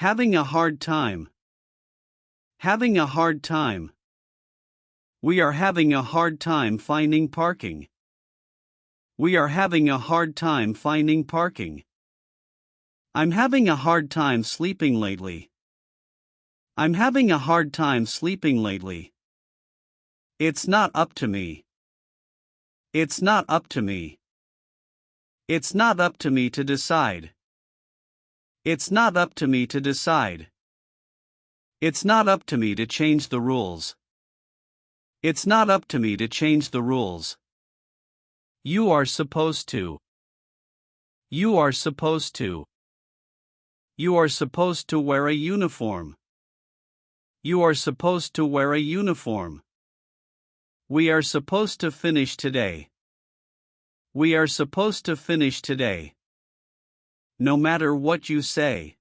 Having a hard time. Having a hard time. We are having a hard time finding parking. We are having a hard time finding parking. I'm having a hard time sleeping lately. I'm having a hard time sleeping lately. It's not up to me. It's not up to me. It's not up to me to decide. It's not up to me to decide. It's not up to me to change the rules. It's not up to me to change the rules. You are supposed to. You are supposed to. You are supposed to wear a uniform. You are supposed to wear a uniform. We are supposed to finish today. We are supposed to finish today. No matter what you say.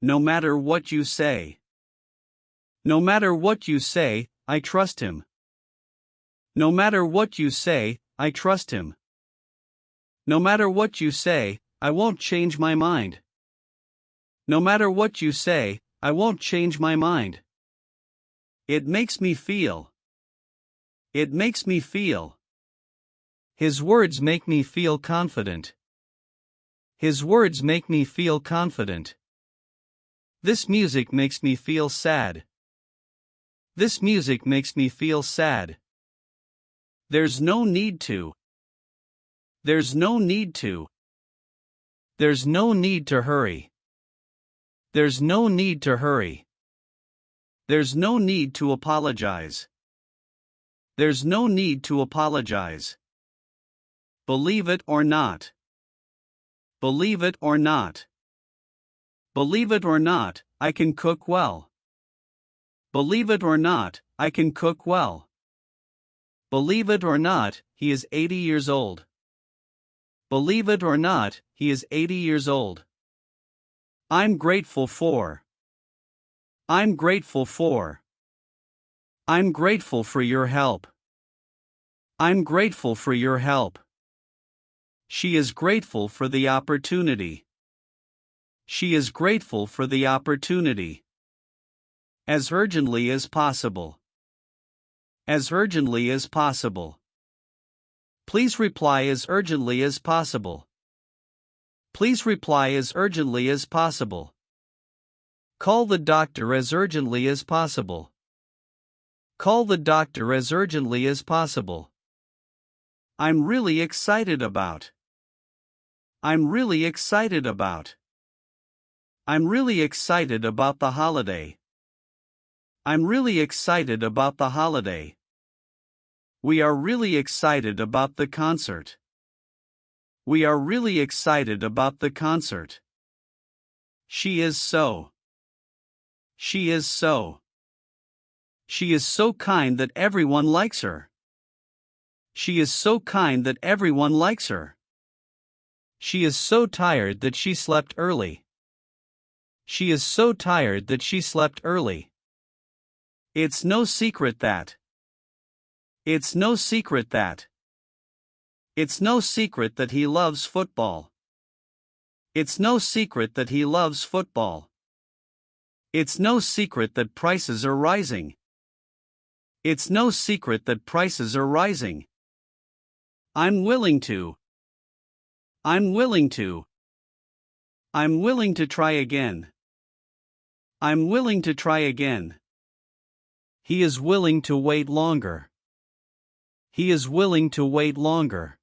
No matter what you say. No matter what you say, I trust him. No matter what you say, I trust him. No matter what you say, I won't change my mind. No matter what you say, I won't change my mind. It makes me feel. It makes me feel. His words make me feel confident. His words make me feel confident. This music makes me feel sad. This music makes me feel sad. There's no need to. There's no need to. There's no need to hurry. There's no need to hurry. There's no need to apologize. There's no need to apologize. Believe it or not. Believe it or not. Believe it or not, I can cook well. Believe it or not, I can cook well. Believe it or not, he is 80 years old. Believe it or not, he is 80 years old. I'm grateful for. I'm grateful for. I'm grateful for your help. I'm grateful for your help. She is grateful for the opportunity. She is grateful for the opportunity. As urgently as possible. As urgently as possible. Please reply as urgently as possible. Please reply as urgently as possible. Call the doctor as urgently as possible. Call the doctor as urgently as possible. I'm really excited about. I'm really excited about. I'm really excited about the holiday. I'm really excited about the holiday. We are really excited about the concert. We are really excited about the concert. She is so. She is so. She is so kind that everyone likes her. She is so kind that everyone likes her. She is so tired that she slept early. She is so tired that she slept early. It's no secret that. It's no secret that. It's no secret that he loves football. It's no secret that he loves football. It's no secret that prices are rising. It's no secret that prices are rising. I'm willing to. I'm willing to. I'm willing to try again. I'm willing to try again. He is willing to wait longer. He is willing to wait longer.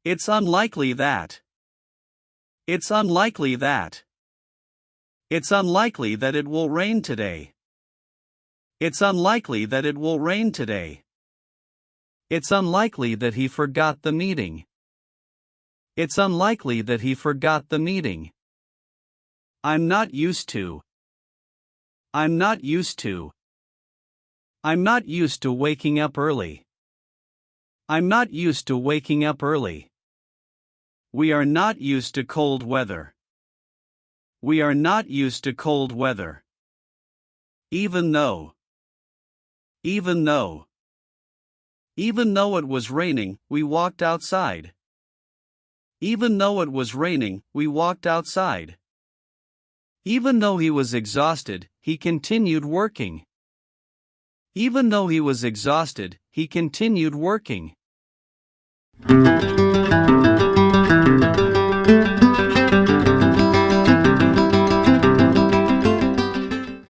It's unlikely that. It's unlikely that. It's unlikely that it will rain today. It's unlikely that it will rain today. It's unlikely that he forgot the meeting. It's unlikely that he forgot the meeting. I'm not used to. I'm not used to. I'm not used to waking up early. I'm not used to waking up early. We are not used to cold weather. We are not used to cold weather. Even though. Even though. Even though it was raining, we walked outside. Even though it was raining, we walked outside. Even though he was exhausted, he continued working. Even though he was exhausted, he continued working.